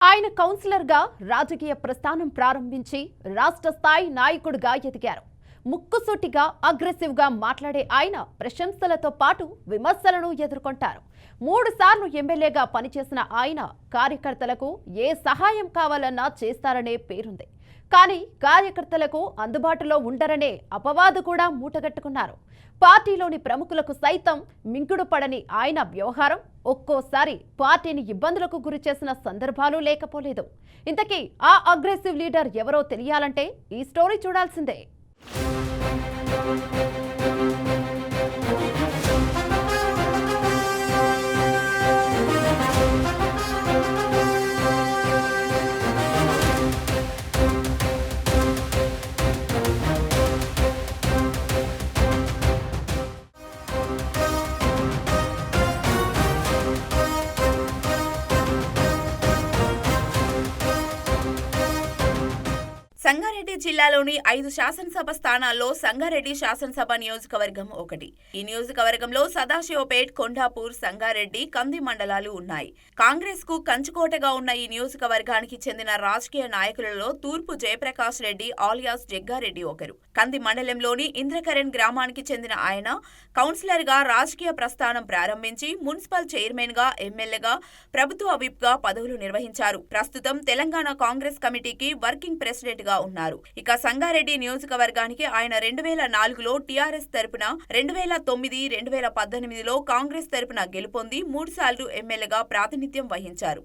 ఆయన కౌన్సిలర్గా రాజకీయ ప్రస్థానం ప్రారంభించి రాష్ట్ర స్థాయి నాయకుడిగా ఎదిగారు. ముక్కుసూటిగా అగ్రెసివ్గా మాట్లాడే ఆయన ప్రశంసలతో పాటు విమర్శలను ఎదుర్కొంటారు. 3 సార్లు ఎమ్మెల్యేగా పనిచేసిన ఆయన కార్యకర్తలకు ఏ సహాయం కావాలన్నా చేస్తారనే పేరుంది. కానీ కార్యకర్తలకు అందుబాటులో ఉండరనే అపవాదు కూడా మూటగట్టుకున్నారు. పార్టీలోని ప్రముఖులకు సైతం మింగుడు పడని ఆయన వ్యవహారం ఒక్కోసారి పార్టీని ఇబ్బందులకు గురి చేసిన సందర్భాలు లేకపోలేదు. ఇంతకీ ఆ అగ్రెసివ్ లీడర్ ఎవరో తెలియాలంటే ఈ స్టోరీ చూడాల్సిందే. సంగారెడ్డి జిల్లాలోని 5 శాసనసభ స్థానాల్లో సంగారెడ్డి శాసనసభ నియోజకవర్గం ఒకటి. ఈ నియోజకవర్గంలో సదాశివపేట్, కొండాపూర్, సంగారెడ్డి, కంది మండలాలు ఉన్నాయి. కాంగ్రెస్ కు కంచుకోటగా ఉన్న ఈ నియోజకవర్గానికి చెందిన రాజకీయ నాయకులలో తూర్పు జయప్రకాష్ రెడ్డి ఆలియాస్ జగ్గారెడ్డి ఒకరు. కంది మండలంలోని ఇంద్రకరణ్ గ్రామానికి చెందిన ఆయన కౌన్సిలర్ గా రాజకీయ ప్రస్థానం ప్రారంభించి మున్సిపల్ చైర్మన్ గా, ఎమ్మెల్యేగా, ప్రభుత్వ విప్ గా పదవులు నిర్వహించారు. ప్రస్తుతం తెలంగాణ కాంగ్రెస్ కమిటీకి వర్కింగ్ ప్రెసిడెంట్ గా ఉన్నారు. ఇక సంగారెడ్డి నియోజకవర్గానికి ఆయన 2004లో టీఆర్ఎస్ తరపున, 2009, 2018లో కాంగ్రెస్ తరపున గెలుపొంది 3 సార్లు ఎమ్మెల్యేగా ప్రాతినిధ్యం వహించారు.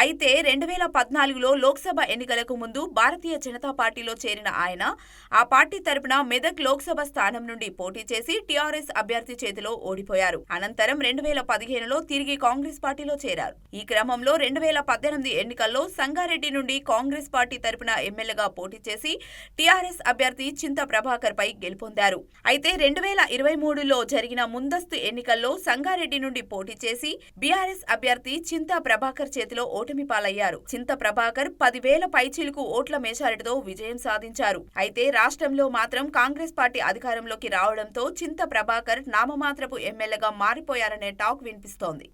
అయితే 2014లో లోక్సభ ఎన్నికలకు ముందు భారతీయ జనతా పార్టీలో చేరిన ఆయన ఆ పార్టీ తరపున మెదక్ లోక్సభ స్థానం నుండి పోటీ చేసి టీఆర్ఎస్ అభ్యర్థి చేతిలో ఓడిపోయారు. అనంతరం 2015లో తిరిగి కాంగ్రెస్ పార్టీలో చేరారు. ఈ క్రమంలో 2018 ఎన్నికల్లో సంగారెడ్డి నుండి కాంగ్రెస్ పార్టీ తరపున ఎమ్మెల్యేగా పోటీ చేసి టీఆర్ఎస్ అభ్యర్థి చింత ప్రభాకర్ పై గెలుపొందారు. అయితే 2023లో జరిగిన ముందస్తు ఎన్నికల్లో సంగారెడ్డి నుండి పోటీ చేసి బీఆర్ఎస్ అభ్యర్థి చింత ప్రభాకర్ చేతిలో ఓటమి పాలయ్యారు. చింత ప్రభాకర్ 10,000 పైచిలుకు ఓట్ల మెజారిటీతో విజయం సాధించారు. అయితే రాష్ట్రంలో మాత్రం కాంగ్రెస్ పార్టీ అధికారంలోకి రావడంతో చింత ప్రభాకర్ నామమాత్రపు ఎమ్మెల్యేగా మారిపోయారనే టాక్ వినిపిస్తోంది.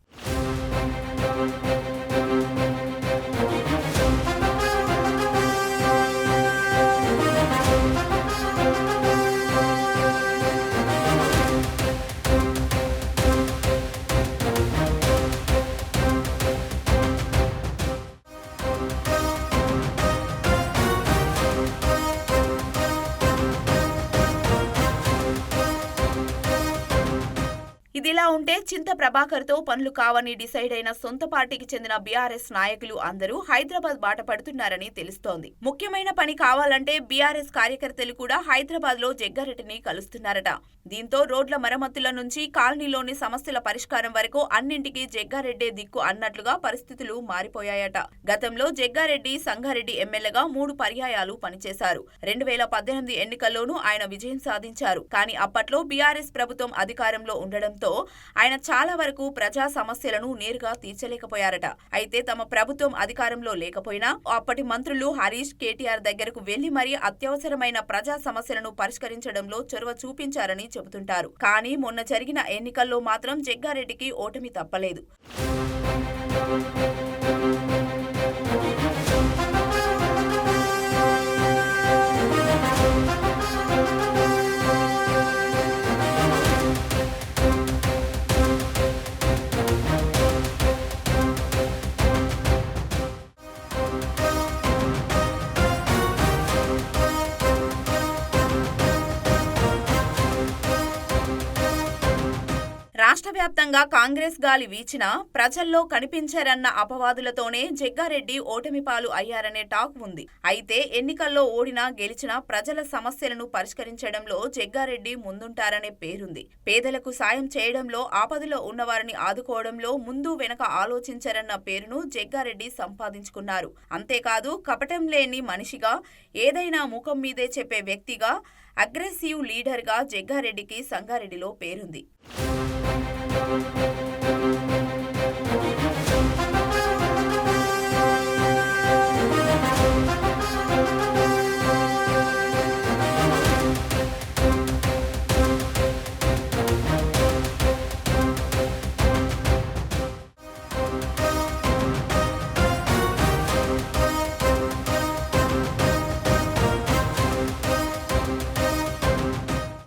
ఇదిలా ఉంటే చింత ప్రభాకర్ తో పనులు కావని డిసైడ్ అయిన సొంత పార్టీకి చెందిన బీఆర్ఎస్ నాయకులు అందరూ హైదరాబాద్ బాట పడుతున్నారని తెలుస్తోంది. ముఖ్యమైన పని కావాలంటే బీఆర్ఎస్ కార్యకర్తలు కూడా హైదరాబాద్ లో జగ్గారెడ్డిని కలుస్తున్నారట. దీంతో రోడ్ల మరమ్మతుల నుంచి కాలనీలోని సమస్యల పరిష్కారం వరకు అన్నింటికీ జగ్గారెడ్డే దిక్కు అన్నట్లుగా పరిస్థితులు మారిపోయాయట. గతంలో జగ్గారెడ్డి సంగారెడ్డి ఎమ్మెల్యేగా 3 పర్యాయాలు పనిచేశారు. 2018 ఎన్నికల్లోనూ ఆయన విజయం సాధించారు. కానీ అప్పట్లో బీఆర్ఎస్ ప్రభుత్వం అధికారంలో ఉండడంతో ఆయన చాలా వరకు ప్రజా సమస్యలను నేరుగా తీర్చలేకపోయారట. అయితే తమ ప్రభుత్వం అధికారంలో లేకపోయినా అప్పటి మంత్రులు హరీష్, కేటీఆర్ దగ్గరకు వెళ్లి మరీ అత్యవసరమైన ప్రజా సమస్యలను పరిష్కరించడంలో చొరవ చూపించారని చెబుతుంటారు. కానీ మొన్న జరిగిన ఎన్నికల్లో మాత్రం జగ్గారెడ్డికి ఓటమి తప్పలేదు. రాష్ట్ర వ్యాప్తంగా కాంగ్రెస్ గాలి వీచినా ప్రజల్లో కనిపించారన్న అపవాదులతోనే జగ్గారెడ్డి ఓటమి పాలు అయ్యారనే టాక్ ఉంది. అయితే ఎన్నికల్లో ఓడినా గెలిచినా ప్రజల సమస్యలను పరిష్కరించడంలో జగ్గారెడ్డి ముందుంటారనే పేరుంది. పేదలకు సాయం చేయడంలో, ఆపదలో ఉన్నవారిని ఆదుకోవడంలో ముందు వెనక ఆలోచించరన్న పేరును జగ్గారెడ్డి సంపాదించుకున్నారు. అంతేకాదు కపటం లేని మనిషిగా, ఏదైనా ముఖం మీదే చెప్పే వ్యక్తిగా, అగ్రెసివ్ లీడర్గా జగ్గారెడ్డికి సంగారెడ్డిలో పేరుంది.